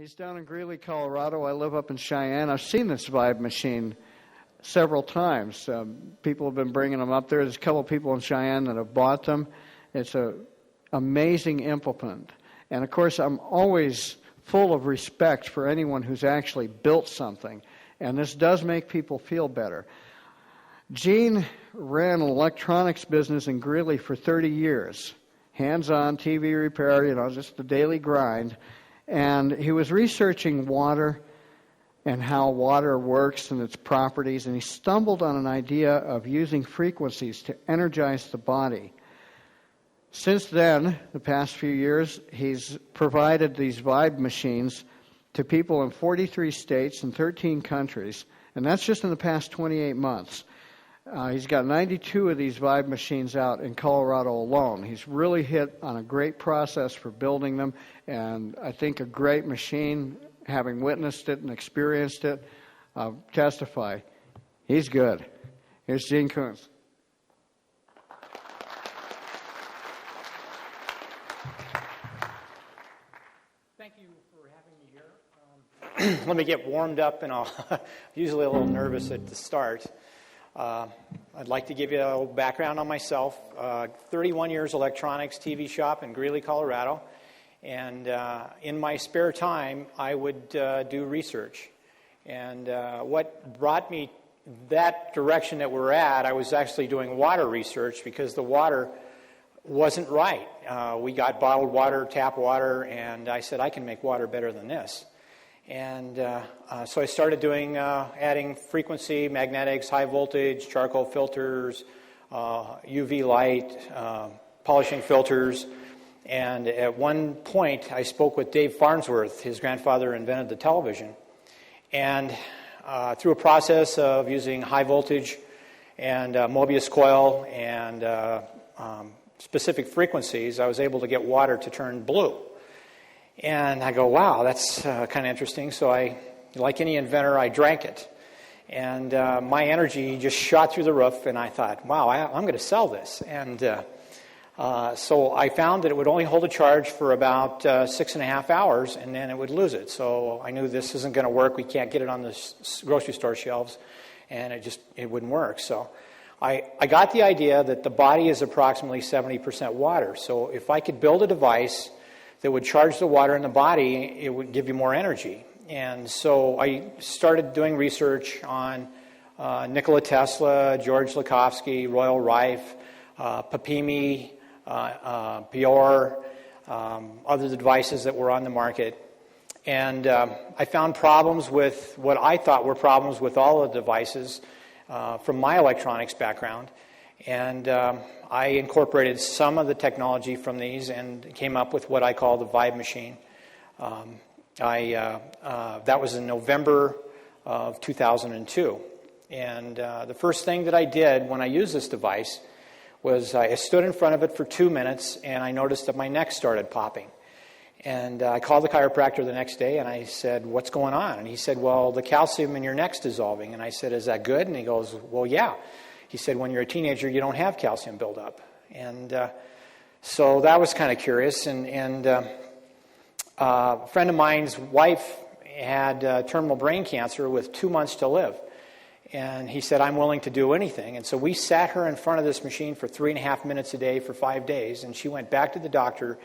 He's down in Greeley, Colorado. I live up in Cheyenne. I've seen this Vibe machine several times. People have been bringing them up there. There's a couple of people in Cheyenne that have bought them. It's an amazing implement. And, of course, I'm always full of respect for anyone who's actually built something. And this does make people feel better. Gene ran an electronics business in Greeley for 30 years. Hands-on, TV repair, just the daily grind. And he was researching water and how water works and its properties, and he stumbled on an idea of using frequencies to energize the body. Since then, the past few years, he's provided these Vibe machines to people in 43 states and 13 countries, and that's just in the past 28 months. He's got 92 of these Vibe machines out in Colorado alone. He's really hit on a great process for building them, and I think a great machine, having witnessed it and experienced it, testify. He's good. Here's Gene Koonce. Thank you for having me here. Let me get warmed up, and I'm usually a little nervous at the start. I'd like to give you a little background on myself. 31 years electronics TV shop in Greeley, Colorado. And in my spare time, I would do research. And what brought me that direction that we're at, I was actually doing water research because the water wasn't right. We got bottled water, tap water, and I said, I can make water better than this. And so I started doing, adding frequency, magnetics, high voltage, charcoal filters, UV light, polishing filters. And at one point, I spoke with Dave Farnsworth. His grandfather invented the television. And through a process of using high voltage and Mobius coil and specific frequencies, I was able to get water to turn blue. And I go, wow, that's kind of interesting. So like any inventor, I drank it. And my energy just shot through the roof, and I thought, wow, I'm going to sell this. And so I found that it would only hold a charge for about 6.5 hours, and then it would lose it. So I knew this isn't going to work. We can't get it on the grocery store shelves, and it wouldn't work. So I got the idea that the body is approximately 70% water. So if I could build a device that would charge the water in the body, it would give you more energy. And so I started doing research on Nikola Tesla, George Lakhovsky, Royal Rife, Papimi, Bior, other devices that were on the market. And I found problems with what I thought were problems with all of the devices from my electronics background. And I incorporated some of the technology from these and came up with what I call the Vibe machine. That was in November of 2002. And the first thing that I did when I used this device was I stood in front of it for 2 minutes, and I noticed that my neck started popping. And I called the chiropractor the next day, and I said, what's going on? And he said, well, the calcium in your neck's dissolving. And I said, is that good? And he goes, well, yeah. He said, when you're a teenager, you don't have calcium buildup. And so that was kind of curious. And a friend of mine's wife had terminal brain cancer with 2 months to live. And he said, I'm willing to do anything. And so we sat her in front of this machine for 3.5 minutes a day for 5 days. And she went back to the doctor,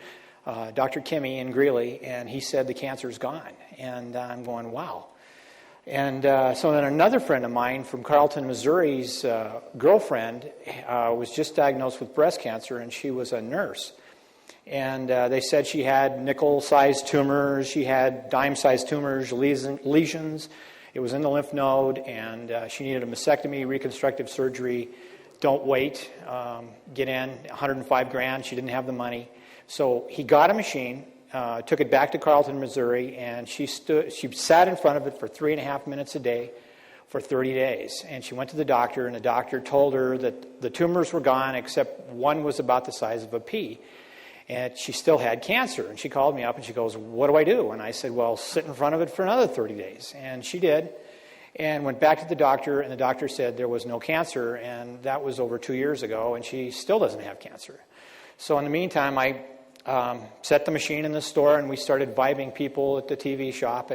Dr. Kimmy in Greeley, and he said the cancer's gone. And I'm going, wow. And so then another friend of mine from Carlton, Missouri's girlfriend was just diagnosed with breast cancer, and she was a nurse. And they said she had nickel-sized tumors, she had dime-sized tumors, lesions. It was in the lymph node, and she needed a mastectomy, reconstructive surgery. Don't wait. Get in, $105,000. She didn't have the money. So he got a machine, took it back to Carlton, Missouri, and she sat in front of it for 3.5 minutes a day for 30 days. And she went to the doctor, and the doctor told her that the tumors were gone, except one was about the size of a pea. And she still had cancer. And she called me up, and she goes, what do I do? And I said, well, sit in front of it for another 30 days. And she did, and went back to the doctor, and the doctor said there was no cancer, and that was over 2 years ago, and she still doesn't have cancer. So in the meantime, I set the machine in the store, and we started vibing people at the TV shop,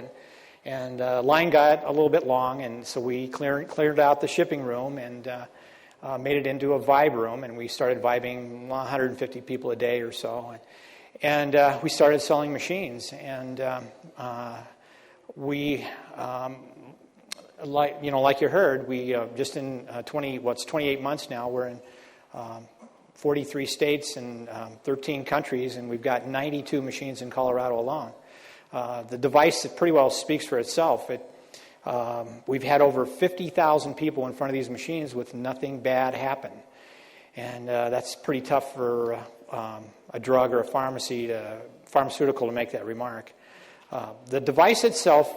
and line got a little bit long, and so we cleared out the shipping room and made it into a vibe room, and we started vibing 150 people a day or so, and we started selling machines, and we like you heard, we just in 28 months now, we're in 43 states and 13 countries, and we've got 92 machines in Colorado alone. The device pretty well speaks for itself. We've had over 50,000 people in front of these machines with nothing bad happen, and that's pretty tough for a drug or a pharmaceutical to make that remark. The device itself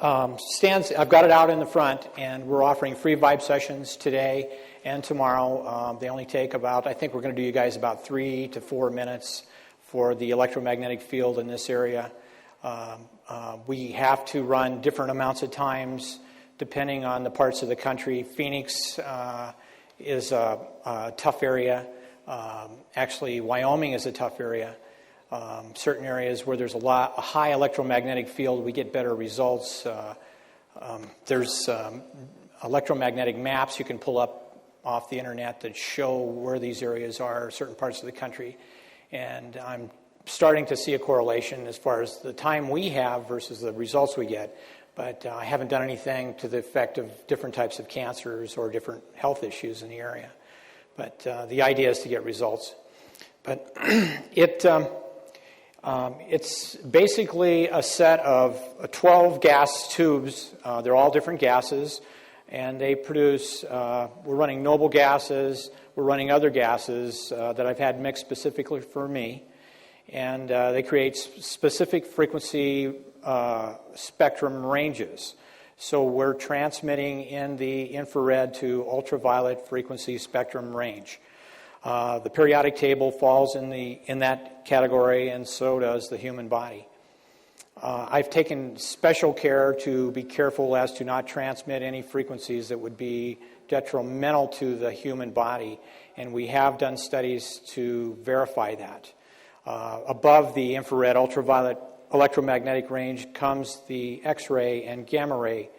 I've got it out in the front, and we're offering free vibe sessions today and tomorrow. They only take I think we're going to do you guys about 3 to 4 minutes for the electromagnetic field in this area. We have to run different amounts of times depending on the parts of the country. Phoenix is a tough area. Actually, Wyoming is a tough area. Certain areas where there's a high electromagnetic field, we get better results. There's electromagnetic maps you can pull up off the internet that show where these areas are, certain parts of the country. And I'm starting to see a correlation as far as the time we have versus the results we get. But I haven't done anything to the effect of different types of cancers or different health issues in the area. But the idea is to get results. But it's basically a set of 12 gas tubes. They're all different gases, and they produce, we're running noble gases, we're running other gases that I've had mixed specifically for me, and they create specific frequency spectrum ranges. So we're transmitting in the infrared to ultraviolet frequency spectrum range. The periodic table falls in that category, and so does the human body. I've taken special care to be careful as to not transmit any frequencies that would be detrimental to the human body, and we have done studies to verify that. Above the infrared ultraviolet electromagnetic range comes the X-ray and gamma ray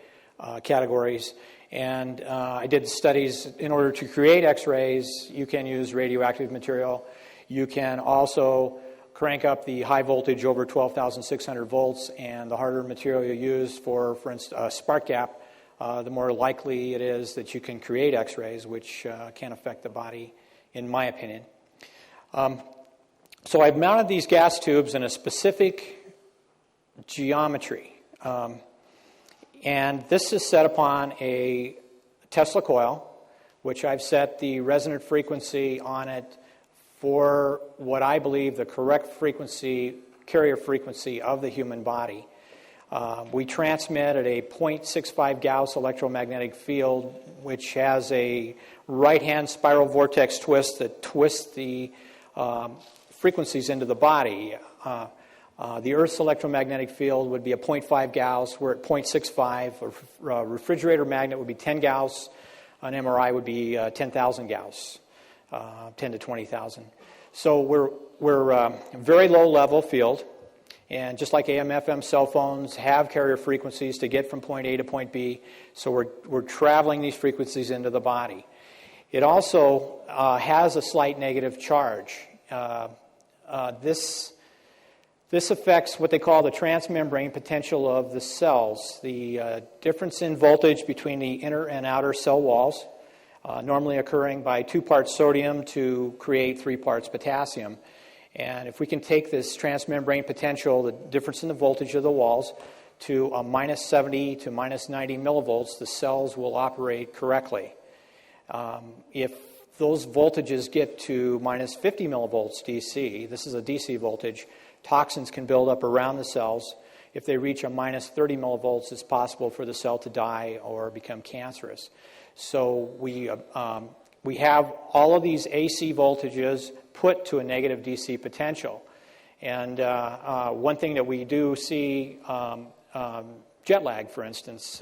categories. And I did studies. In order to create X-rays, you can use radioactive material. You can also crank up the high voltage over 12,600 volts, and the harder material you use for instance, a spark gap, the more likely it is that you can create X-rays, which can affect the body, in my opinion. So I've mounted these gas tubes in a specific geometry. And this is set upon a Tesla coil, which I've set the resonant frequency on it for what I believe the correct frequency, carrier frequency of the human body. We transmit at a 0.65 Gauss electromagnetic field, which has a right-hand spiral vortex twist that twists the frequencies into the body. The Earth's electromagnetic field would be a 0.5 Gauss. We're at 0.65. A refrigerator magnet would be 10 Gauss. An MRI would be 10,000 Gauss, 10 to 20,000. So we're very low level field, and just like AM/FM cell phones have carrier frequencies to get from point A to point B, so we're traveling these frequencies into the body. It also has a slight negative charge. This affects what they call the transmembrane potential of the cells, the difference in voltage between the inner and outer cell walls, normally occurring by 2 parts sodium to create 3 parts potassium. And if we can take this transmembrane potential, the difference in the voltage of the walls, to a minus 70 to minus 90 millivolts, the cells will operate correctly. If those voltages get to minus 50 millivolts DC, this is a DC voltage, toxins can build up around the cells. If they reach a minus 30 millivolts, it's possible for the cell to die or become cancerous. So we have all of these AC voltages put to a negative DC potential. And one thing that we do see, jet lag, for instance,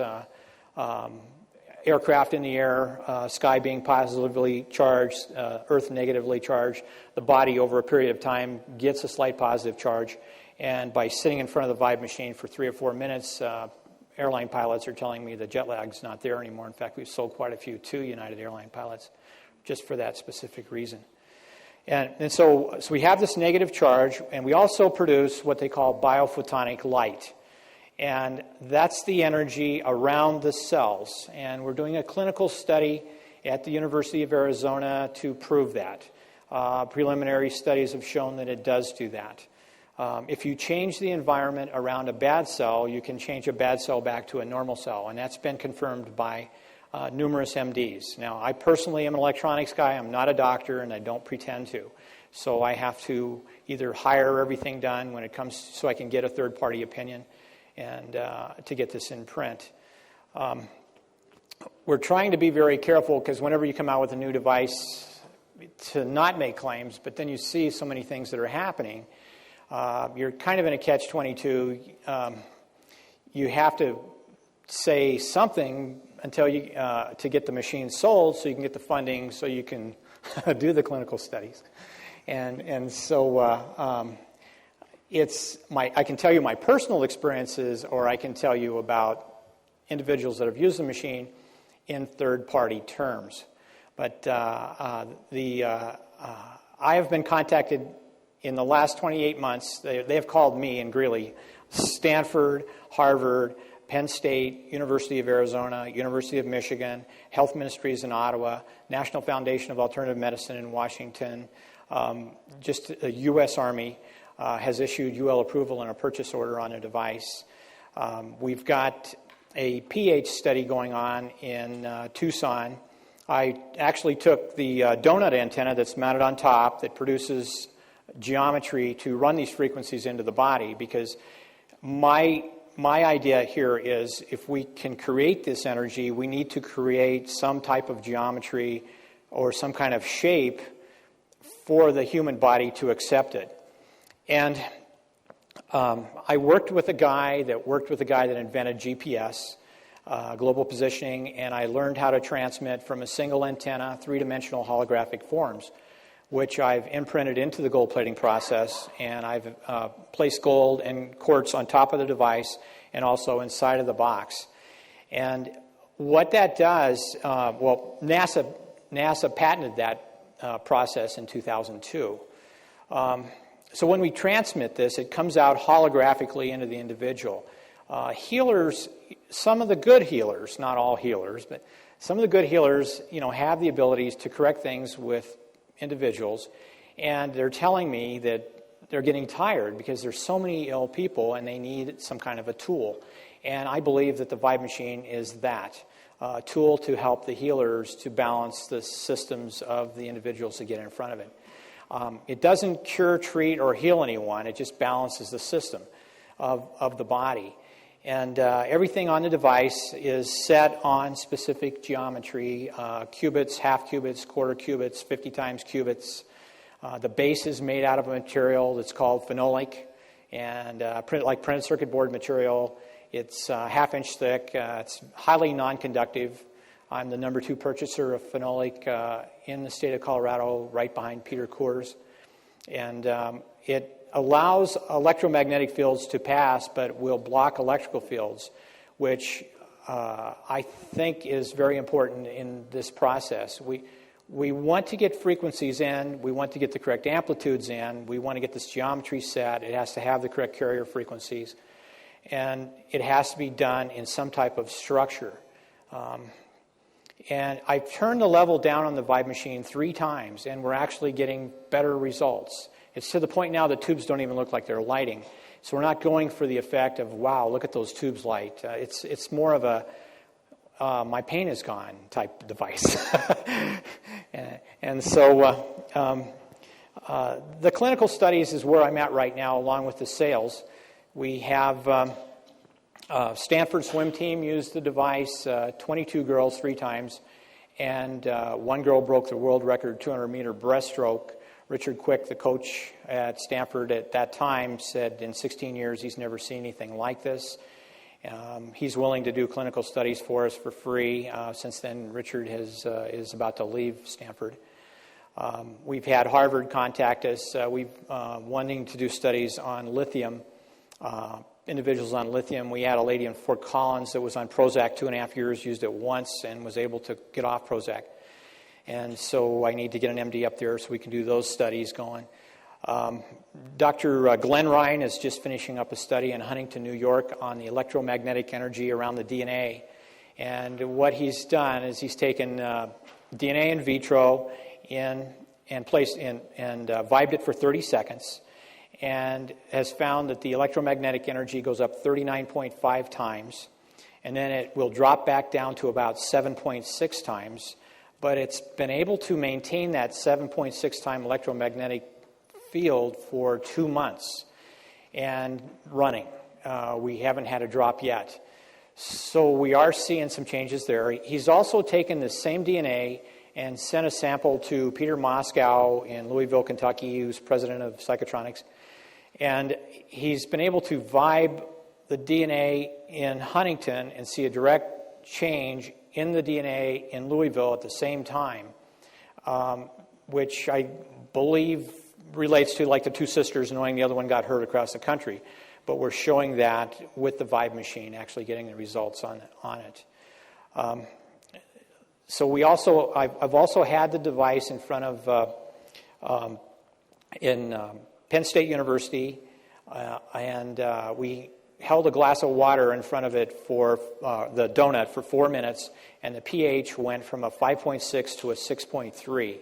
aircraft in the air, sky being positively charged, Earth negatively charged. The body over a period of time gets a slight positive charge. And by sitting in front of the Vibe machine for 3 or 4 minutes, airline pilots are telling me the jet lag's not there anymore. In fact, we've sold quite a few to United Airline pilots just for that specific reason. And so we have this negative charge, and we also produce what they call biophotonic light. And that's the energy around the cells. And we're doing a clinical study at the University of Arizona to prove that. Preliminary studies have shown that it does do that. If you change the environment around a bad cell, you can change a bad cell back to a normal cell. And that's been confirmed by numerous MDs. Now, I personally am an electronics guy. I'm not a doctor, and I don't pretend to. So I have to either hire everything done when it comes so I can get a third-party opinion and to get this in print. We're trying to be very careful because whenever you come out with a new device, to not make claims, but then you see so many things that are happening, you're kind of in a catch-22. You have to say something until you to get the machine sold, so you can get the funding, so you can do the clinical studies, and so I can tell you my personal experiences, or I can tell you about individuals that have used the machine in third-party terms. But I have been contacted in the last 28 months. They have called me in Greeley, Stanford, Harvard, Penn State, University of Arizona, University of Michigan, Health Ministries in Ottawa, National Foundation of Alternative Medicine in Washington, just the U.S. Army has issued UL approval and a purchase order on a device. We've got a pH study going on in Tucson. I actually took the donut antenna that's mounted on top that produces geometry to run these frequencies into the body, because my idea here is if we can create this energy, we need to create some type of geometry or some kind of shape for the human body to accept it. And I worked with a guy that invented GPS, global positioning, and I learned how to transmit from a single antenna, three-dimensional holographic forms, which I've imprinted into the gold plating process, and I've placed gold and quartz on top of the device and also inside of the box. And what that does, NASA patented that process in 2002. So when we transmit this, it comes out holographically into the individual. Healers, some of the good healers, not all healers, but some of the good healers, have the abilities to correct things with individuals, and they're telling me that they're getting tired because there's so many ill people and they need some kind of a tool. And I believe that the Vibe machine is that tool to help the healers to balance the systems of the individuals that get in front of it. It doesn't cure, treat, or heal anyone. It just balances the system of the body. And everything on the device is set on specific geometry, cubits, half cubits, quarter cubits, 50 times cubits. The base is made out of a material that's called phenolic, and like printed circuit board material. It's half-inch thick. It's highly non-conductive. I'm the number 2 purchaser of phenolic in the state of Colorado, right behind Peter Coors. And it allows electromagnetic fields to pass, but will block electrical fields, which I think is very important in this process. We want to get frequencies in. We want to get the correct amplitudes in. We want to get this geometry set. It has to have the correct carrier frequencies. And it has to be done in some type of structure. And I've turned the level down on the Vibe machine 3 times, and we're actually getting better results. It's to the point now the tubes don't even look like they're lighting. So we're not going for the effect of, wow, look at those tubes light. It's more of a, my pain is gone type device. and so the clinical studies is where I'm at right now, along with the sales. We have Stanford swim team used the device, 22 girls 3 times, and 1 girl broke the world record 200-meter breaststroke. Richard Quick, the coach at Stanford at that time, said in 16 years he's never seen anything like this. He's willing to do clinical studies for us for free. Since then, Richard is about to leave Stanford. We've had Harvard contact us. We've wanting to do studies on lithium, individuals on lithium. We had a lady in Fort Collins that was on Prozac 2.5 years, used it once, and was able to get off Prozac. And so I need to get an MD up there so we can do those studies going. Dr. Glenn Ryan is just finishing up a study in Huntington, New York on the electromagnetic energy around the DNA. And what he's done is he's taken DNA in vitro and placed in and vibed it for 30 seconds and has found that the electromagnetic energy goes up 39.5 times, and then it will drop back down to about 7.6 times. But it's been able to maintain that 7.6 time electromagnetic field for 2 months and running. We haven't had a drop yet. So we are seeing some changes there. He's also taken the same DNA and sent a sample to Peter Moscow in Louisville, Kentucky, who's president of Psychotronics. And he's been able to vibe the DNA in Huntington and see a direct change in the DNA in Louisville at the same time, which I believe relates to like the two sisters knowing the other one got hurt across the country. But we're showing that with the Vibe machine, actually getting the results on it. So I've also had the device in front of in Penn State University, and we held a glass of water in front of it for the donut for 4 minutes, and the pH went from a 5.6 to a 6.3,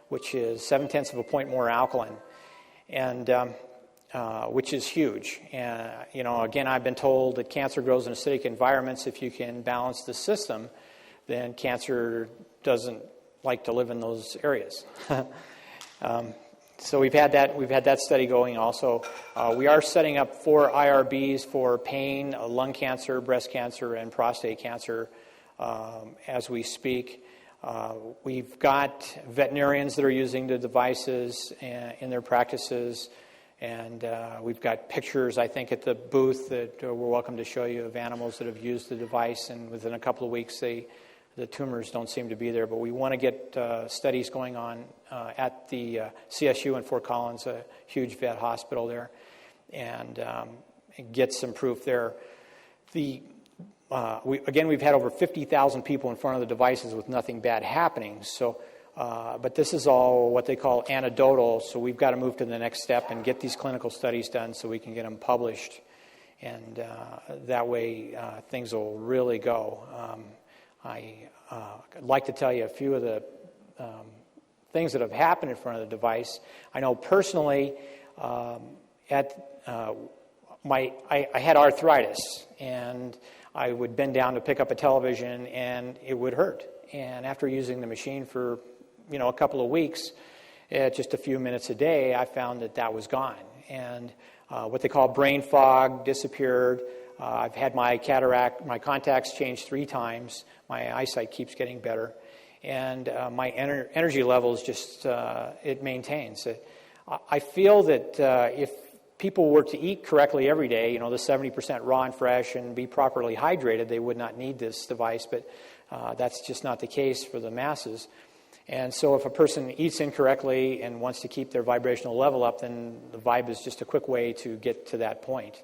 which is 0.7 of a point more alkaline, and which is huge. And again, I've been told that cancer grows in acidic environments. If you can balance the system, then cancer doesn't like to live in those areas. So we've had that study going also. We are setting up 4 IRBs for pain, lung cancer, breast cancer, and prostate cancer as we speak. We've got veterinarians that are using the devices in their practices, and we've got pictures, I think, at the booth that we're welcome to show you of animals that have used the device, and within a couple of weeks the tumors don't seem to be there. But we want to get studies going on at the CSU in Fort Collins, a huge vet hospital there, and get some proof there. We've had over 50,000 people in front of the devices with nothing bad happening. So, but this is all what they call anecdotal. So we've got to move to the next step and get these clinical studies done so we can get them published, and that way things will really go. I'd like to tell you a few of the things that have happened in front of the device. I know personally, I had arthritis, and I would bend down to pick up a television, and it would hurt. And after using the machine for a couple of weeks, just a few minutes a day, I found that was gone, and what they call brain fog disappeared. I've had my contacts changed 3 times. My eyesight keeps getting better, and my energy levels just it maintains. I feel that if people were to eat correctly every day, the 70% raw and fresh, and be properly hydrated, they would not need this device. But that's just not the case for the masses. And so if a person eats incorrectly and wants to keep their vibrational level up, then the Vibe is just a quick way to get to that point.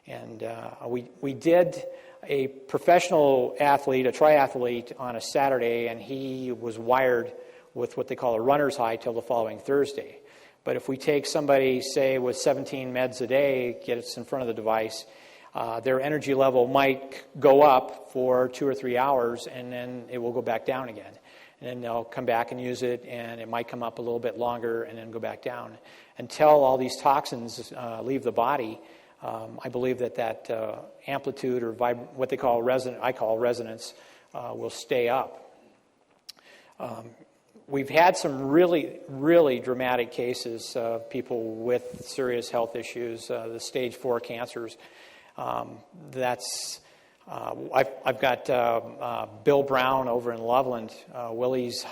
And we did a professional athlete, a triathlete, on a Saturday, and he was wired with what they call a runner's high till the following Thursday. But if we take somebody, say, with 17 meds a day, get us in front of the device, their energy level might go up for 2 or 3 hours, and then it will go back down again. And then they'll come back and use it, and it might come up a little bit longer and then go back down. Until all these toxins leave the body, I believe that amplitude, or what they call resonance, will stay up. We've had some really, really dramatic cases of people with serious health issues, the stage 4 cancers. I've got Bill Brown over in Loveland. Willie's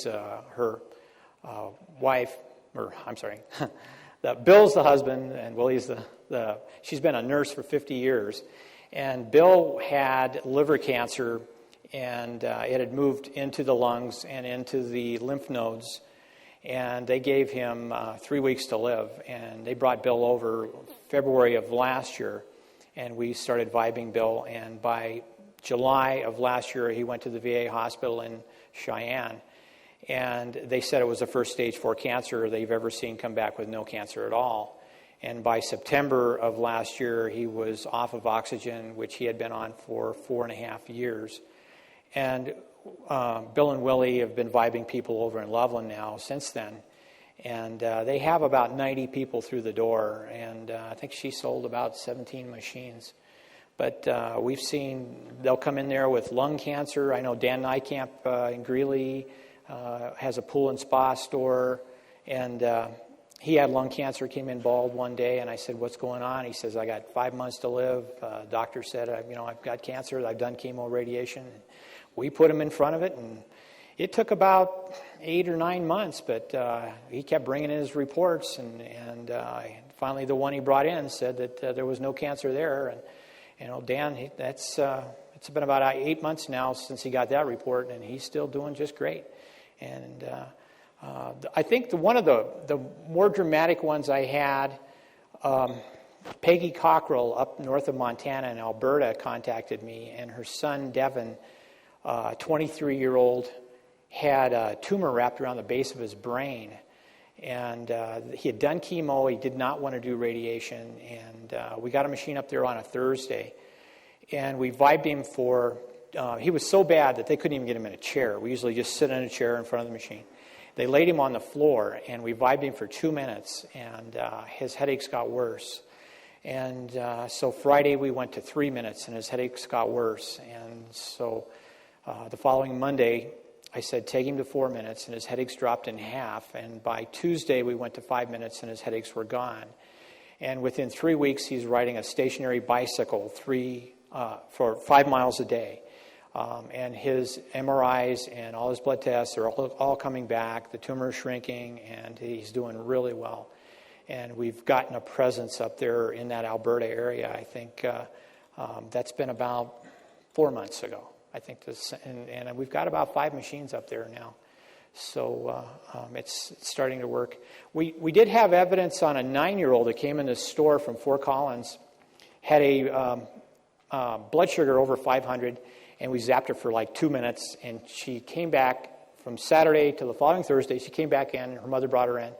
her wife, or I'm sorry, Bill's the husband, and Willie's she's been a nurse for 50 years, And Bill had liver cancer, and it had moved into the lungs and into the lymph nodes. And they gave him 3 weeks to live. And they brought Bill over February of last year, and we started vibing Bill. And by July of last year, he went to the VA hospital in Cheyenne. And they said it was the first stage 4 cancer they've ever seen come back with no cancer at all. And by September of last year, he was off of oxygen, which he had been on for 4.5 years. And Bill and Willie have been vibing people over in Loveland now since then. And they have about 90 people through the door. And I think she sold about 17 machines. But we've seen they'll come in there with lung cancer. I know Dan Nykamp in Greeley has a pool and spa store. And he had lung cancer, came in bald one day, and I said, "What's going on?" He says, "I got 5 months to live. Doctor said, I've got cancer. I've done chemo radiation." And we put him in front of it, and it took about 8 or 9 months, but he kept bringing in his reports, and finally the one he brought in said that there was no cancer there. And Dan, it's been about 8 months now since he got that report, and he's still doing just great. And I think one of the more dramatic ones I had, Peggy Cockrell up north of Montana in Alberta contacted me, and her son Devin, 23-year-old, had a tumor wrapped around the base of his brain. And he had done chemo. He did not want to do radiation. And we got a machine up there on a Thursday. And we vibed him for, he was so bad that they couldn't even get him in a chair. We usually just sit in a chair in front of the machine. They laid him on the floor, and we vibed him for 2 minutes, and his headaches got worse. And so Friday we went to 3 minutes, and his headaches got worse. And so the following Monday, I said, take him to 4 minutes, and his headaches dropped in half. And by Tuesday, we went to 5 minutes, and his headaches were gone. And within 3 weeks, he's riding a stationary bicycle for 5 miles a day. And his MRIs and all his blood tests are all coming back. The tumor is shrinking, and he's doing really well. And we've gotten a presence up there in that Alberta area. I think that's been about 4 months ago. I think this, and we've got about 5 machines up there now. So it's starting to work. We did have evidence on a 9-year-old that came in the store from Fort Collins, had a blood sugar over 500, and we zapped her for like 2 minutes, and she came back from Saturday to the following Thursday. She came back in, her mother brought her in,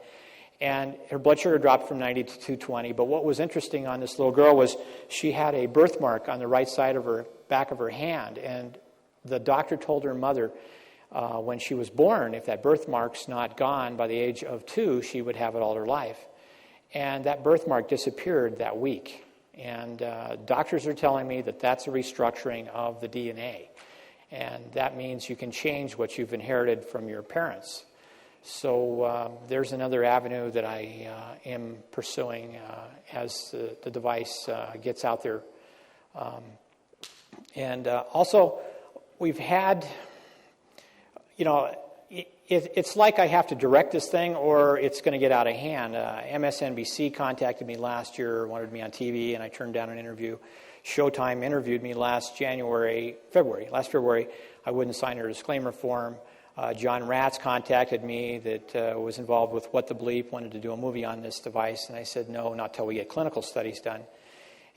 and her blood sugar dropped from 90 to 220. But what was interesting on this little girl was she had a birthmark on the right side of her back of her hand, and the doctor told her mother when she was born, if that birthmark's not gone by the age of 2, she would have it all her life. And that birthmark disappeared that week. And doctors are telling me that that's a restructuring of the DNA. And that means you can change what you've inherited from your parents. So there's another avenue that I am pursuing as the device gets out there. And also, we've had, it's like I have to direct this thing or it's going to get out of hand. MSNBC contacted me last year, wanted me on TV, and I turned down an interview. Showtime interviewed me last February. I wouldn't sign her disclaimer form. John Ratz contacted me that was involved with What the Bleep, wanted to do a movie on this device, and I said no, not till we get clinical studies done.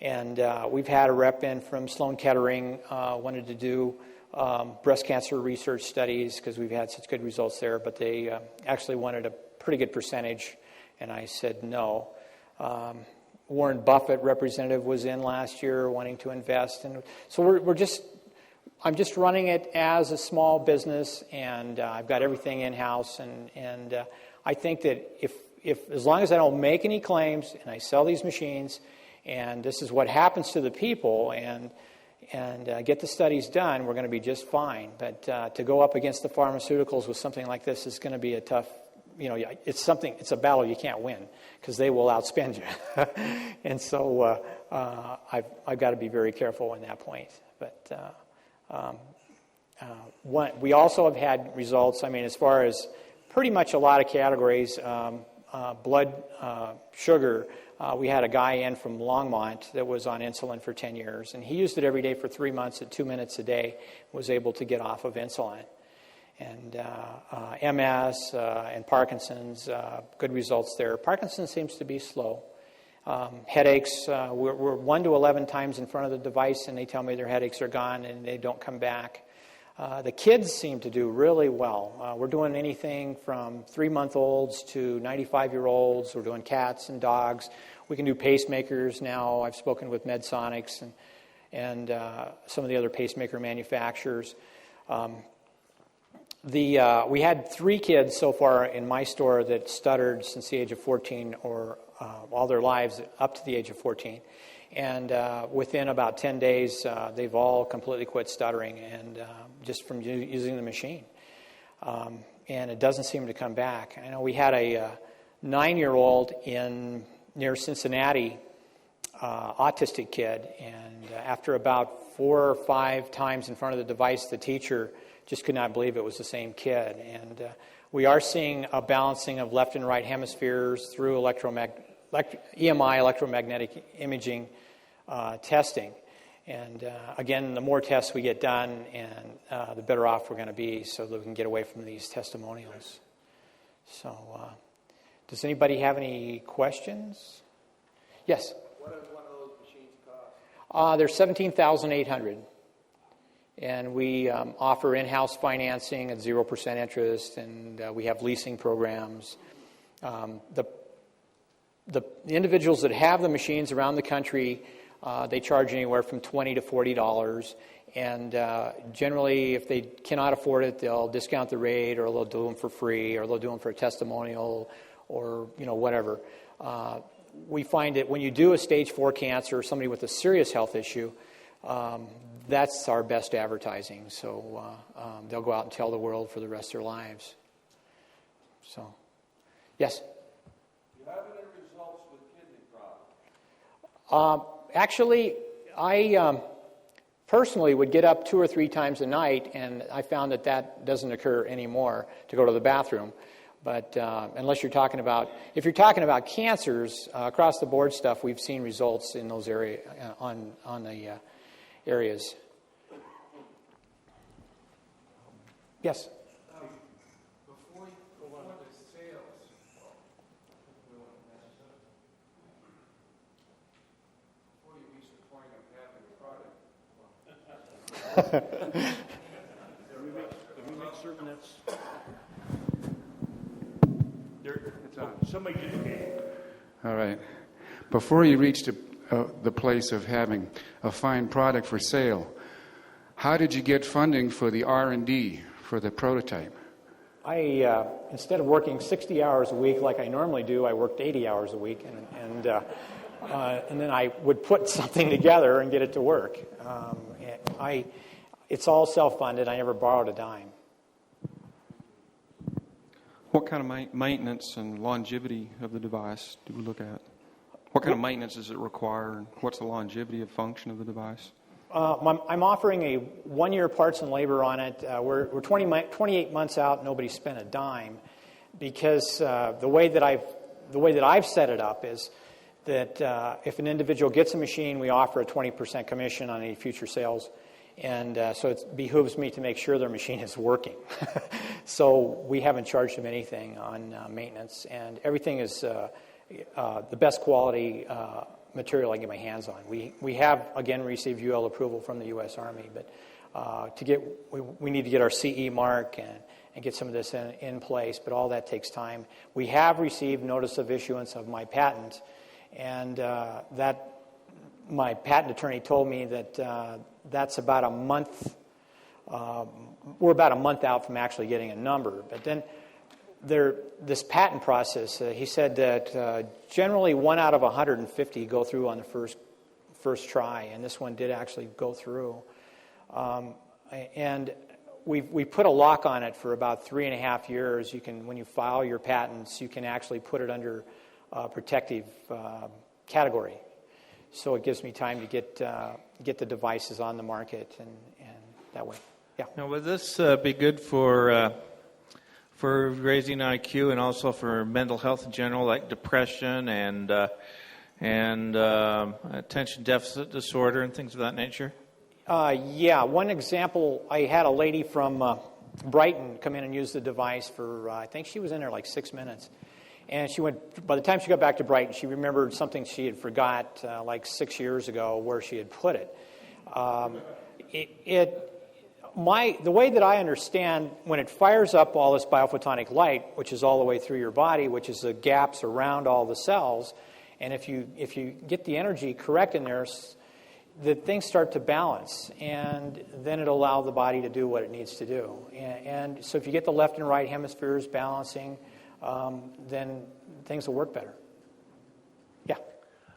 And we've had a rep in from Sloan Kettering, wanted to do breast cancer research studies because we've had such good results there, but they actually wanted a pretty good percentage, and I said no. Warren Buffett representative was in last year wanting to invest, and so I'm just running it as a small business, and I've got everything in-house, and I think that if as long as I don't make any claims and I sell these machines, and this is what happens to the people, and get the studies done, we're going to be just fine. But to go up against the pharmaceuticals with something like this is going to be a tough, it's a battle you can't win because they will outspend you. And so I've got to be very careful in that point. But we also have had results, as far as pretty much a lot of categories, blood sugar, We had a guy in from Longmont that was on insulin for 10 years, and he used it every day for 3 months at 2 minutes a day, was able to get off of insulin. And MS and Parkinson's, good results there. Parkinson's seems to be slow. Headaches, we're 1 to 11 times in front of the device, and they tell me their headaches are gone and they don't come back. The kids seem to do really well. We're doing anything from 3-month-olds to 95-year-olds. We're doing cats and dogs. We can do pacemakers now. I've spoken with Medsonics and some of the other pacemaker manufacturers. We had 3 kids so far in my store that stuttered since the age of 14 or all their lives up to the age of 14. And within about 10 days, they've all completely quit stuttering and just from using the machine. And it doesn't seem to come back. I know we had a 9-year-old near Cincinnati, autistic kid, and after about 4 or 5 times in front of the device, the teacher just could not believe it was the same kid. And we are seeing a balancing of left and right hemispheres through EMI, electromagnetic imaging testing. And again, the more tests we get done, and the better off we're going to be so that we can get away from these testimonials. So, does anybody have any questions? Yes? What does one of those machines cost? They're $17,800. And we offer in-house financing at 0% interest, and we have leasing programs. The individuals that have the machines around the country, they charge anywhere from $20 to $40. And generally, if they cannot afford it, they'll discount the rate, or they'll do them for free, or they'll do them for a testimonial, or whatever. We find that when you do a stage 4 cancer or somebody with a serious health issue, that's our best advertising. So they'll go out and tell the world for the rest of their lives. So, yes? Do you have any results with kidney problems? Actually, I personally would get up 2 or 3 times a night, and I found that doesn't occur anymore to go to the bathroom. But if you're talking about cancers, across the board stuff, we've seen results in those areas on the areas. Yes. Before the sales, before you reach the point of having a product. We make certain that's there. It's on. Somebody did the game. All right. Before you reach the place of having a fine product for sale, how did you get funding for the R&D for the prototype? I instead of working 60 hours a week like I normally do, I worked 80 hours a week, and then I would put something together and get it to work. It's all self-funded. I never borrowed a dime. What kind of maintenance and longevity of the device do we look at? What kind of maintenance does it require, and what's the longevity of function of the device? I'm offering a 1-year parts and labor on it. We're 28 months out. Nobody's spent a dime, because the way that I've set it up is that if an individual gets a machine, we offer a 20% commission on any future sales, and so it behooves me to make sure their machine is working. So we haven't charged them anything on maintenance, and everything is the best quality material I can get my hands on. We have, again, received UL approval from the U.S. Army, but we need to get our CE mark and get some of this in place, but all that takes time. We have received notice of issuance of my patent, and my patent attorney told me that that's about a month. We're about a month out from actually getting a number, but then this patent process, he said that generally 1 out of 150 go through on the first try, and this one did actually go through. And we put a lock on it for about 3.5 years. When you file your patents, you can actually put it under protective category. So it gives me time to get the devices on the market, and that way. Yeah. Now, would this be good for raising IQ and also for mental health in general, like depression and and attention deficit disorder and things of that nature? Yeah, one example, I had a lady from Brighton come in and use the device for, I think she was in there like 6 minutes. And she went, by the time she got back to Brighton, she remembered something she had forgot like 6 years ago where she had put it. The way that I understand, when it fires up all this biophotonic light, which is all the way through your body, which is the gaps around all the cells, and if you get the energy correct in there, the things start to balance, and then it'll allow the body to do what it needs to do. And so if you get the left and right hemispheres balancing, then things will work better. Yeah.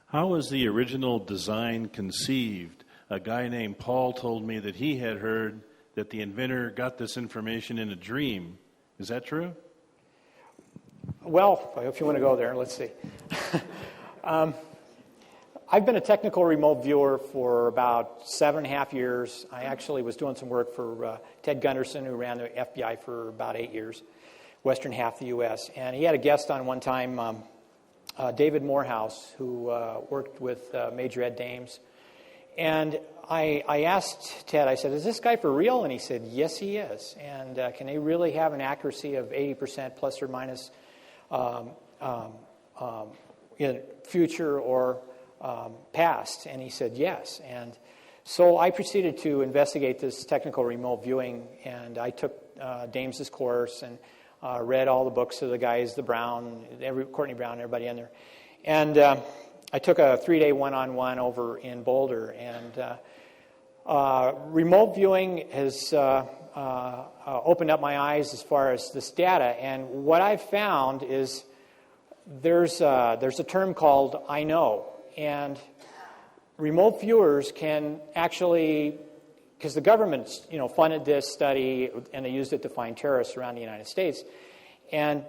How was the original design conceived? A guy named Paul told me that he had heard that the inventor got this information in a dream. Is that true? Well, if you want to go there, let's see. I've been a technical remote viewer for about 7.5 years. I actually was doing some work for Ted Gunderson, who ran the FBI for about 8 years, western half of the U.S. And he had a guest on one time, David Morehouse, who worked with Major Ed Dames. And I asked Ted, I said, is this guy for real? And he said, yes, he is. And can they really have an accuracy of 80% plus or minus in future or past? And he said, yes. And so I proceeded to investigate this technical remote viewing, and I took Dames's course and read all the books of the guys, Courtney Brown, everybody in there. And I took a 3-day one-on-one over in Boulder, and remote viewing has opened up my eyes as far as this data. And what I've found is there's a term called I know. And remote viewers can actually, because the government funded this study and they used it to find terrorists around the United States, and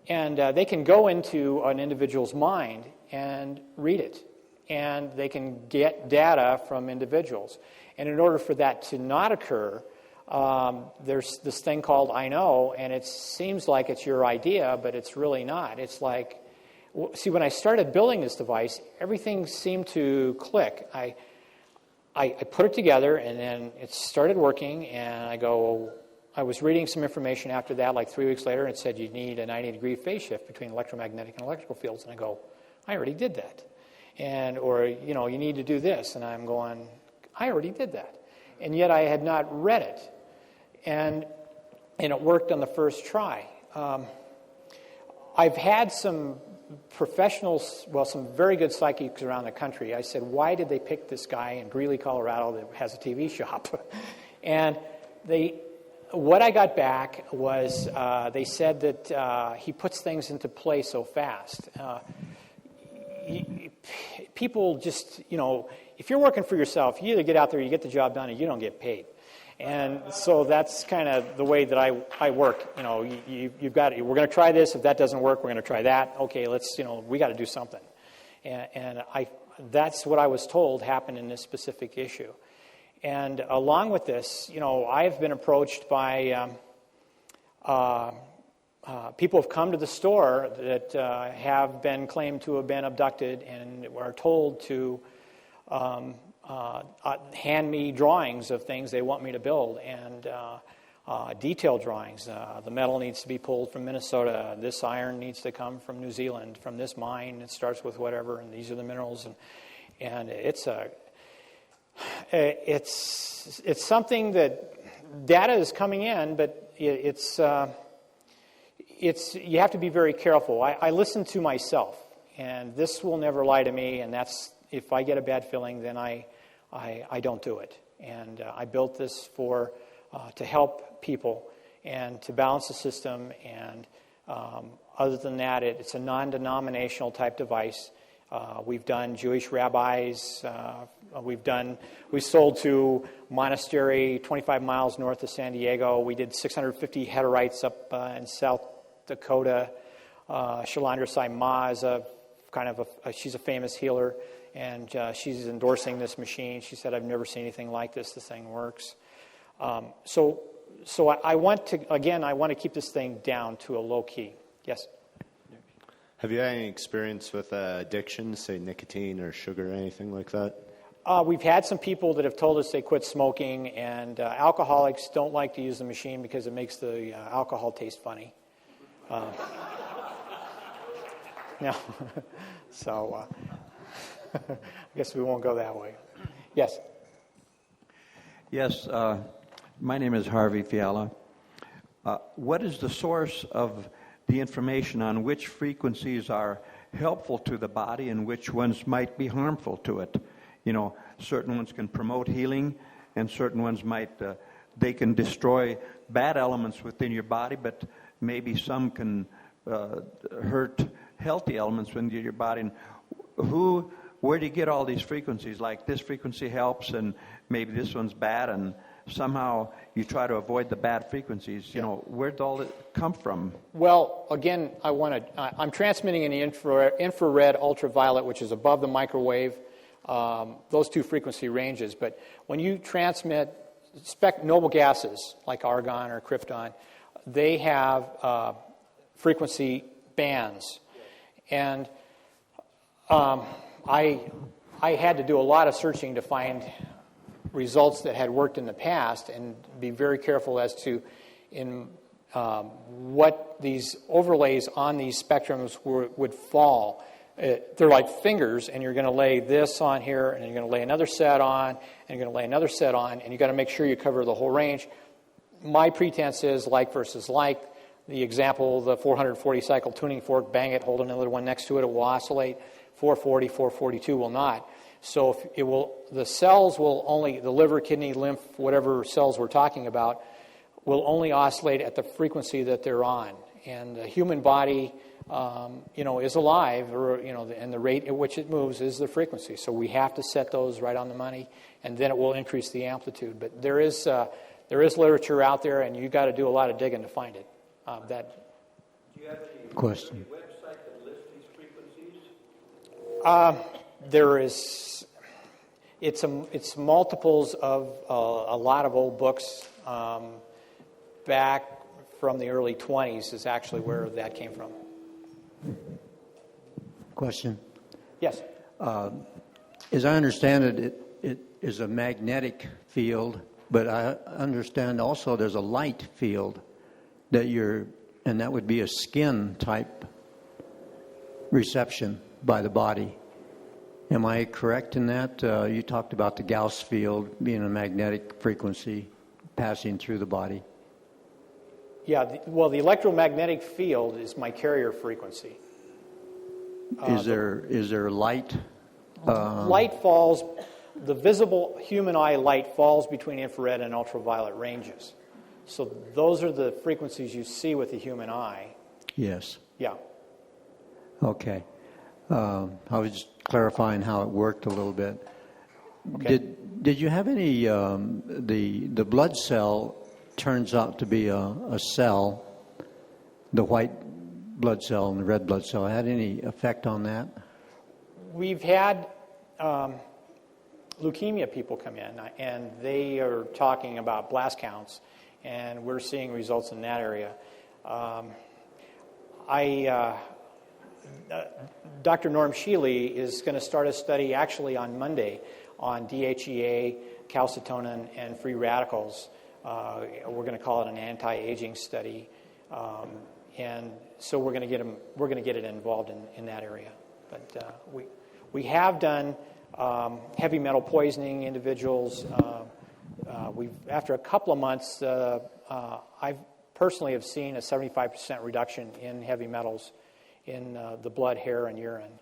they can go into an individual's mind and read it, and they can get data from individuals. And in order for that to not occur, there's this thing called I know, and it seems like it's your idea, but it's really not. It's like, see, when I started building this device, everything seemed to click. I put it together, and then it started working, and I was reading some information after that, like 3 weeks later, and it said you need a 90-degree phase shift between electromagnetic and electrical fields. And I go, I already did that. Or you need to do this. And I'm going, I already did that. And yet I had not read it. And it worked on the first try. I've had some professionals, some very good psychics around the country. I said, why did they pick this guy in Greeley, Colorado that has a TV shop? And what I got back was they said that he puts things into play so fast. People just, if you're working for yourself, you either get out there, you get the job done, and you don't get paid. And so that's kind of the way that I work. You've got, we're going to try this. If that doesn't work, we're going to try that. Okay, we got to do something. And that's what I was told happened in this specific issue. And along with this, I've been approached by people have come to the store that have been claimed to have been abducted and are told to hand me drawings of things they want me to build, and detailed drawings. The metal needs to be pulled from Minnesota. This iron needs to come from New Zealand, from this mine. It starts with whatever, and these are the minerals. And it's something that data is coming in, but it's you have to be very careful. I listen to myself, and this will never lie to me. And that's, if I get a bad feeling, then I don't do it. And I built this to help people and to balance the system. And other than that, it's a non-denominational type device. We've done Jewish rabbis. We sold to monastery 25 miles north of San Diego. We did 650 Hutterites up in South Dakota. Shalandra Sai Ma is she's a famous healer, and she's endorsing this machine. She said, I've never seen anything like this. This thing works. So I want to keep this thing down to a low key. Yes? Have you had any experience with addiction, say nicotine or sugar or anything like that? We've had some people that have told us they quit smoking, and alcoholics don't like to use the machine because it makes the alcohol taste funny. No, so I guess we won't go that way. Yes. Yes, my name is Harvey Fiala. What is the source of the information on which frequencies are helpful to the body and which ones might be harmful to it? You know, certain ones can promote healing, and certain ones might, they can destroy bad elements within your body, but maybe some can hurt healthy elements within your body. And where do you get all these frequencies? Like this frequency helps, and maybe this one's bad, and somehow you try to avoid the bad frequencies. You know, where'd all it come from? Well, again, I'm transmitting in the infrared ultraviolet, which is above the microwave, those two frequency ranges. But when you transmit noble gases like argon or krypton, they have frequency bands. And I had to do a lot of searching to find results that had worked in the past, and be very careful as to what these overlays on these spectrums would fall. They're like fingers, and you're going to lay this on here, and you're going to lay another set on, and you're going to lay another set on, and you've got to make sure you cover the whole range. My pretense is like versus like. The example, the 440 cycle tuning fork, bang it, hold another one next to it, it will oscillate. 440, 442 will not. So the cells will only, the liver, kidney, lymph, whatever cells we're talking about, will only oscillate at the frequency that they're on. And the human body, is alive, and the rate at which it moves is the frequency. So we have to set those right on the money, and then it will increase the amplitude. But there is literature out there, and you've got to do a lot of digging to find it. Do you have any question? Website that lists these frequencies? There is, it's multiples of a lot of old books. Back from the early 20s is actually where that came from. Question? Yes. As I understand it, it is a magnetic field, but I understand also there's a light field and that would be a skin type reception by the body. Am I correct in that? You talked about the Gauss field being a magnetic frequency passing through the body. Yeah, the electromagnetic field is my carrier frequency. Is there light? Light falls, the visible human eye light falls between infrared and ultraviolet ranges. So those are the frequencies you see with the human eye. Yes. Yeah. Okay. I was just clarifying how it worked a little bit. Okay. Did you have any, the blood cell turns out to be a cell, the white blood cell and the red blood cell, had any effect on that? We've had leukemia people come in, and they are talking about blast counts, and we're seeing results in that area. Dr. Norm Shealy is going to start a study actually on Monday on DHEA, calcitonin, and free radicals. We're going to call it an anti-aging study, and so we're going to get it involved in that area. But we have done heavy metal poisoning individuals. After a couple of months, I personally have seen a 75% reduction in heavy metals in the blood, hair, and urine.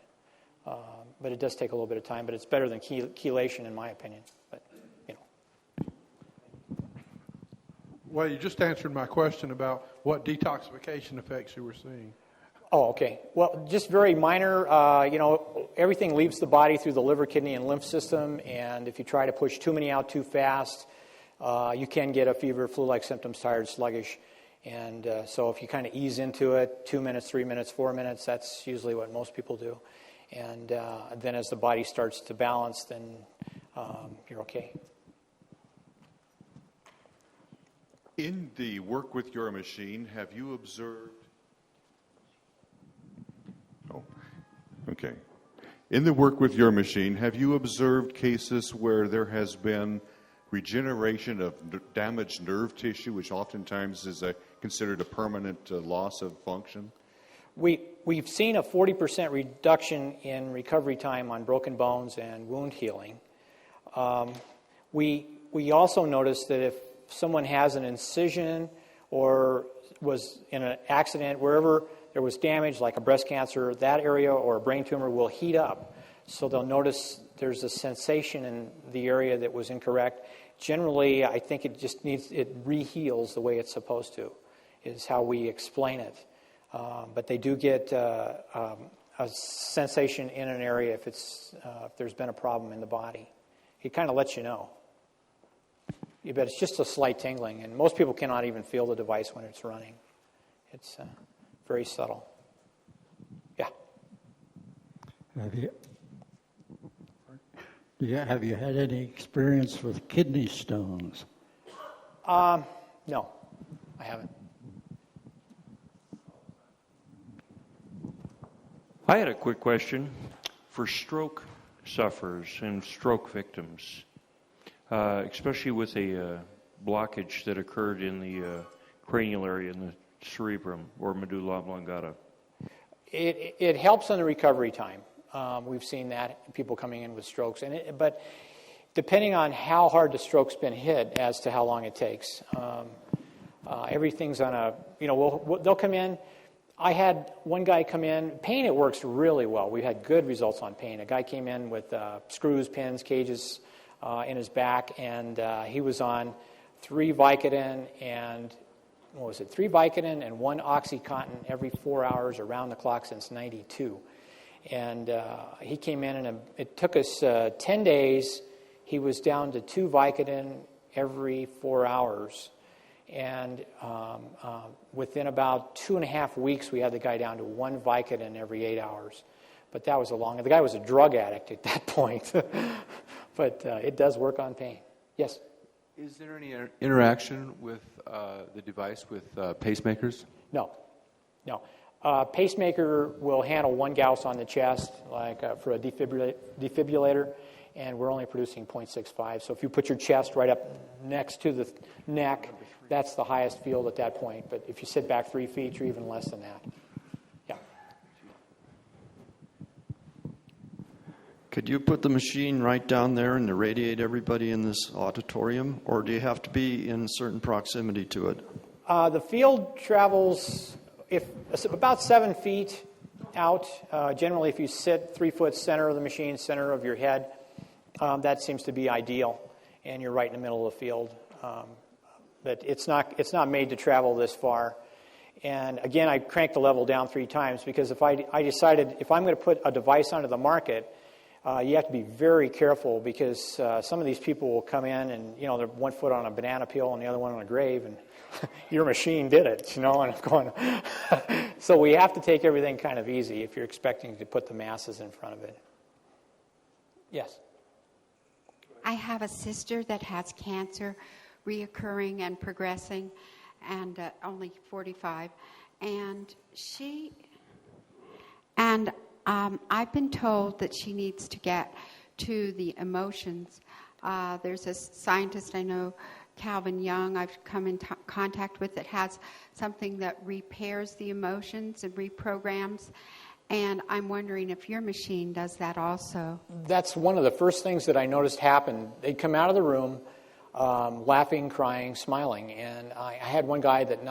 But it does take a little bit of time, but it's better than chelation in my opinion. But, Well, you just answered my question about what detoxification effects you were seeing. Oh, okay. Well, just very minor. Everything leaves the body through the liver, kidney, and lymph system, and if you try to push too many out too fast, you can get a fever, flu-like symptoms, tired, sluggish. And so if you kind of ease into it, 2 minutes, 3 minutes, 4 minutes, that's usually what most people do. And then as the body starts to balance, then you're okay. In the work with your machine, have you observed Okay. In the work with your machine, have you observed cases where there has been regeneration of damaged nerve tissue, which oftentimes is considered a permanent loss of function? We've seen a 40% reduction in recovery time on broken bones and wound healing. We also noticed that if someone has an incision or was in an accident, wherever there was damage, like a breast cancer, that area or a brain tumor will heat up. So they'll notice there's a sensation in the area that was incorrect. Generally, I think it re-heals the way it's supposed to, is how we explain it. But they do get a sensation in an area if there's been a problem in the body. It kind of lets you know. But it's just a slight tingling, and most people cannot even feel the device when it's running. It's very subtle. Yeah. Have you had any experience with kidney stones? No, I haven't. I had a quick question for stroke sufferers and stroke victims, especially with a blockage that occurred in the cranial area in the cerebrum or medulla oblongata. It helps on the recovery time. We've seen that, people coming in with strokes. But depending on how hard the stroke's been hit as to how long it takes. Everything's on a, they'll come in. I had one guy come in. Pain, it works really well. We had good results on pain. A guy came in with screws, pins, cages in his back, and he was on 3 Vicodin and 3 Vicodin and 1 OxyContin every 4 hours around the clock since '92. And he came in, and it took us 10 days. He was down to 2 Vicodin every 4 hours. And within about 2.5 weeks, we had the guy down to 1 Vicodin every 8 hours. But that was the guy was a drug addict at that point. But it does work on pain. Yes? Is there any interaction with the device with pacemakers? No. Pacemaker will handle 1 Gauss on the chest, like for a defibrillator, and we're only producing 0.65. So if you put your chest right up next to the neck, that's the highest field at that point. But if you sit back 3 feet, you're even less than that. Yeah. Could you put the machine right down there and irradiate everybody in this auditorium, or do you have to be in certain proximity to it? The field travels about 7 feet out. Generally, if you sit 3 foot center of the machine, center of your head, that seems to be ideal, and you're right in the middle of the field. But it's not made to travel this far. And again, I cranked the level down 3 times because if I decided if I'm going to put a device onto the market, you have to be very careful because some of these people will come in and they're 1 foot on a banana peel and the other one on a grave, and your machine did it, and I'm going. So we have to take everything kind of easy if you're expecting to put the masses in front of it. Yes. I have a sister that has cancer, reoccurring and progressing, and only 45, and I've been told that she needs to get to the emotions. There's a scientist I know, Calvin Young, I've come in contact with, that has something that repairs the emotions and reprograms. And I'm wondering if your machine does that also. That's one of the first things that I noticed happen. They'd come out of the room laughing, crying, smiling. And I had one guy that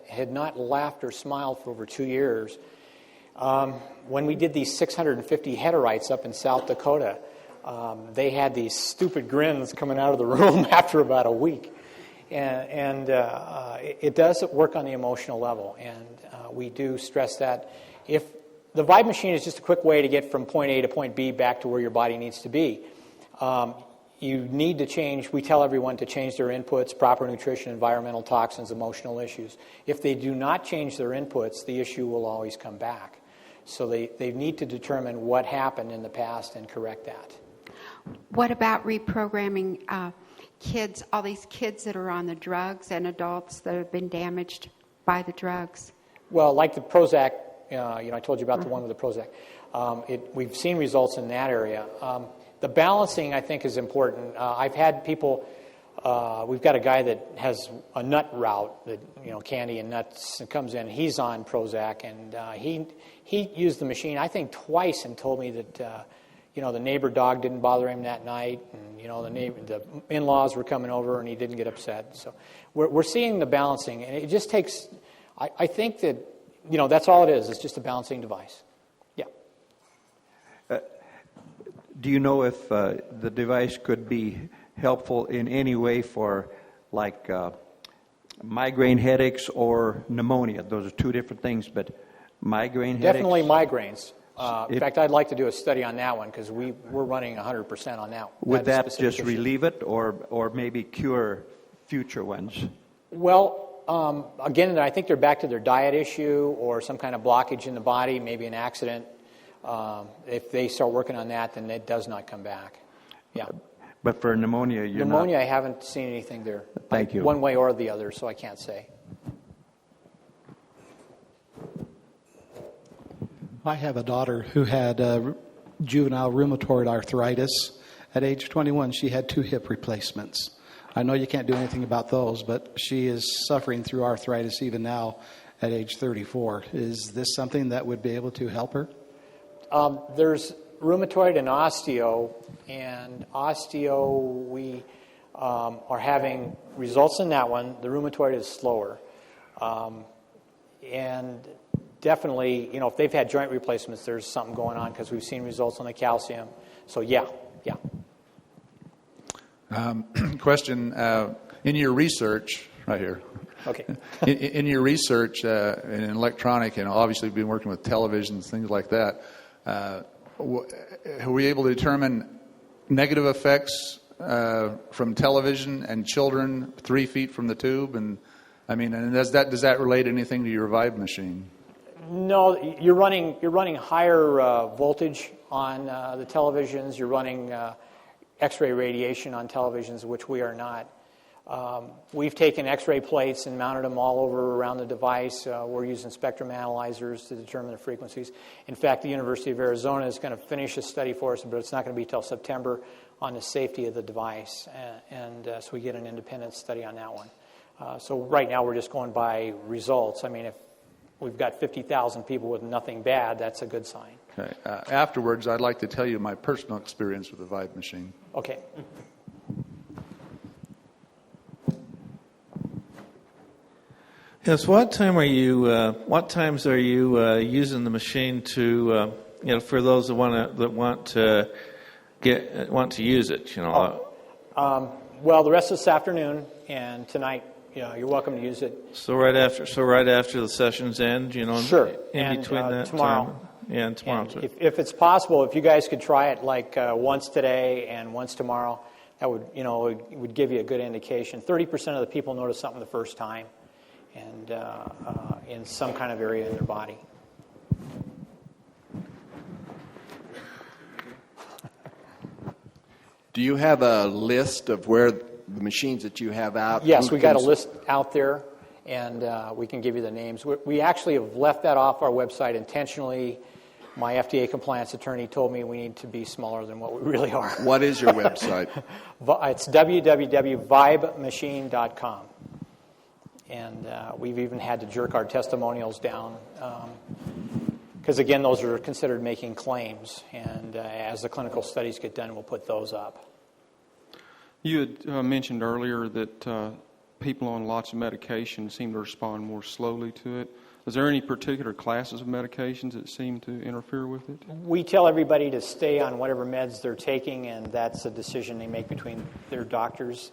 had not laughed or smiled for over 2 years. When we did these 650 heterites up in South Dakota, they had these stupid grins coming out of the room after about a week. And it does work on the emotional level. And we do stress that if the Vibe machine is just a quick way to get from point A to point B back to where your body needs to be. You need to change, we tell everyone to change their inputs, proper nutrition, environmental toxins, emotional issues. If they do not change their inputs, the issue will always come back. So they need to determine what happened in the past and correct that. What about reprogramming kids, all these kids that are on the drugs and adults that have been damaged by the drugs? Well, like the Prozac, I told you about the one with the Prozac. we've seen results in that area. The balancing, I think, is important. I've had people. We've got a guy that has a nut route, that candy and nuts, and comes in. He's on Prozac, and he used the machine, I think, twice, and told me that the neighbor dog didn't bother him that night, and the in-laws were coming over, and he didn't get upset. So we're seeing the balancing, and it just takes. I think that that's all it is. It's just a balancing device. Yeah. Do you know if the device could be helpful in any way for migraine headaches or pneumonia? Those are two different things, but migraine headaches? Definitely migraines. In fact, I'd like to do a study on that one because we're running 100% on that. Would that just relieve it or maybe cure future ones? Well, again, I think they're back to their diet issue or some kind of blockage in the body, maybe an accident. If they start working on that, then it does not come back. Yeah. But for pneumonia, I haven't seen anything there. Thank you. One way or the other, so I can't say. I have a daughter who had juvenile rheumatoid arthritis. At age 21, she had 2 hip replacements. I know you can't do anything about those, but she is suffering through arthritis even now at age 34. Is this something that would be able to help her? There's rheumatoid and osteo, we are having results in that one. The rheumatoid is slower. And definitely, if they've had joint replacements, there's something going on because we've seen results on the calcium. So, yeah. Question, in your research, right here. Okay. in your research in electronic, and obviously you've been working with televisions, things like that, were you able to determine negative effects from television and children 3 feet from the tube? And does that relate anything to your Vibe machine? No, you're running higher voltage on the televisions. You're running X-ray radiation on televisions, which we are not. We've taken X-ray plates and mounted them all over around the device. We're using spectrum analyzers to determine the frequencies. In fact, the University of Arizona is going to finish a study for us, but it's not going to be till September on the safety of the device. So we get an independent study on that one. So right now we're just going by results. If we've got 50,000 people with nothing bad, that's a good sign. Okay. Afterwards, I'd like to tell you my personal experience with the Vibe machine. Okay. Yes. What times are you using the machine to, for those that want to use it? Well, the rest of this afternoon and tonight, you're welcome to use it. So right after the sessions end, Sure. In between that tomorrow. time. Yeah, and tomorrow. And if it's possible, if you guys could try it once today and once tomorrow, that would would give you a good indication. 30% of the people notice something the first time, and in some kind of area in their body. Do you have a list of where the machines that you have out? Yes, we got a list out there, and we can give you the names. We actually have left that off our website intentionally. My FDA compliance attorney told me we need to be smaller than what we really are. What is your website? It's www.vibemachine.com. And we've even had to jerk our testimonials down because, again, those are considered making claims. And as the clinical studies get done, we'll put those up. You had mentioned earlier that people on lots of medication seem to respond more slowly to it. Is there any particular classes of medications that seem to interfere with it? We tell everybody to stay on whatever meds they're taking, and that's a decision they make between their doctors.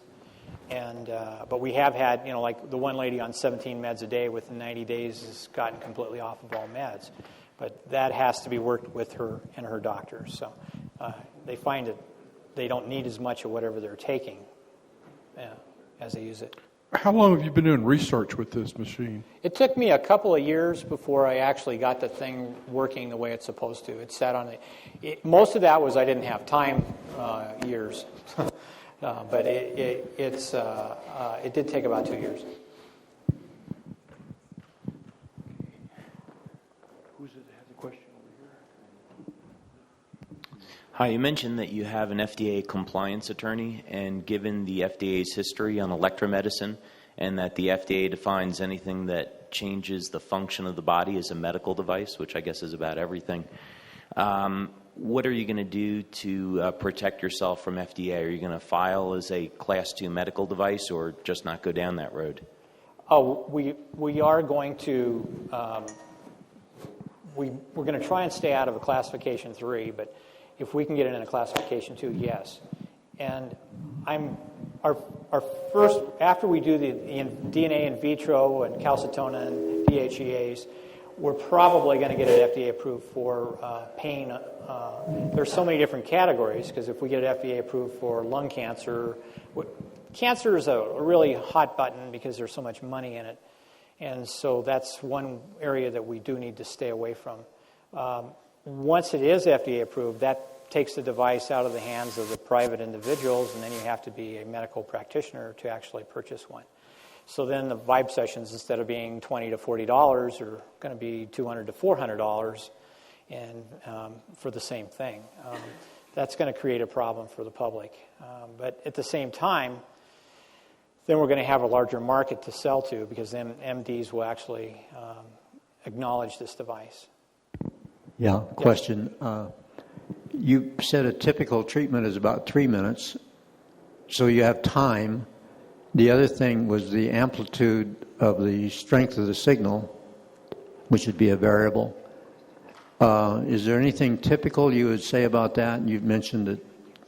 And but we have had, like the one lady on 17 meds a day within 90 days has gotten completely off of all meds. But that has to be worked with her and her doctor. So they find that they don't need as much of whatever they're taking as they use it. How long have you been doing research with this machine? It took me a couple of years before I actually got the thing working the way it's supposed to. It sat on it. Most of that was I didn't have time years. But it did take about 2 years. Who's it that has a question over here? Hi, you mentioned that you have an FDA compliance attorney, and given the FDA's history on electromedicine, and that the FDA defines anything that changes the function of the body as a medical device, which I guess is about everything, what are you going to do to protect yourself from FDA? Are you going to file as a Class 2 medical device, or just not go down that road? Oh, we are going to, we're going to try and stay out of a classification 3, but if we can get it in a classification 2, yes. And our first, after we do the DNA in vitro and calcitonin and DHEAs, we're probably going to get it FDA approved for pain. There's so many different categories, because if we get it FDA approved for lung cancer, cancer is a really hot button because there's so much money in it. And so that's one area that we do need to stay away from. Once it is FDA approved, that takes the device out of the hands of the private individuals, and then you have to be a medical practitioner to actually purchase one. So then the vibe sessions, instead of being $20 to $40, are going to be $200 to $400, and for the same thing. That's going to create a problem for the public. But at the same time, then we're going to have a larger market to sell to, because then MDs will actually acknowledge this device. Yeah, question. You said a typical treatment is about 3 minutes, so you have time. The other thing was the amplitude of the strength of the signal, which would be a variable. Is there anything typical you would say about that? You've mentioned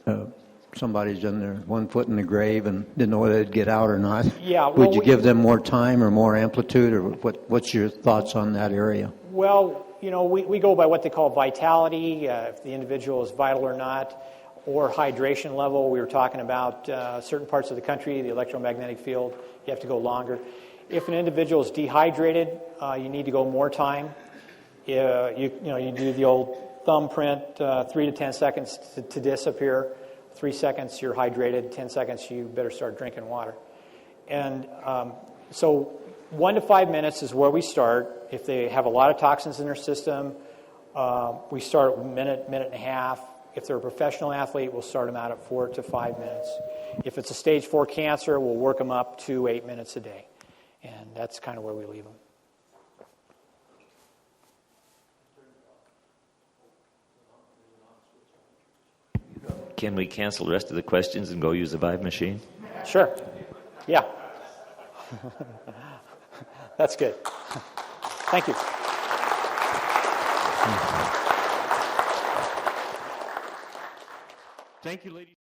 that somebody's in their 1 foot in the grave and didn't know whether they'd get out or not. Yeah, would you give them more time or more amplitude, or what's your thoughts on that area? Well, you know, we go by what they call vitality, if the individual is vital or not, or hydration level. We were talking about certain parts of the country, the electromagnetic field, you have to go longer. If an individual is dehydrated, you need to go more time. You do the old thumbprint, 3 to 10 seconds to disappear. 3 seconds, you're hydrated. 10 seconds, you better start drinking water. And so 1 to 5 minutes is where we start. If they have a lot of toxins in their system, we start at a minute and a half. If they're a professional athlete, we'll start them out at 4 to 5 minutes. If it's a stage 4 cancer, we'll work them up to 8 minutes a day. And that's kind of where we leave them. Can we cancel the rest of the questions and go use the Vibe machine? Sure. Yeah. That's good. Thank you. Thank you, ladies.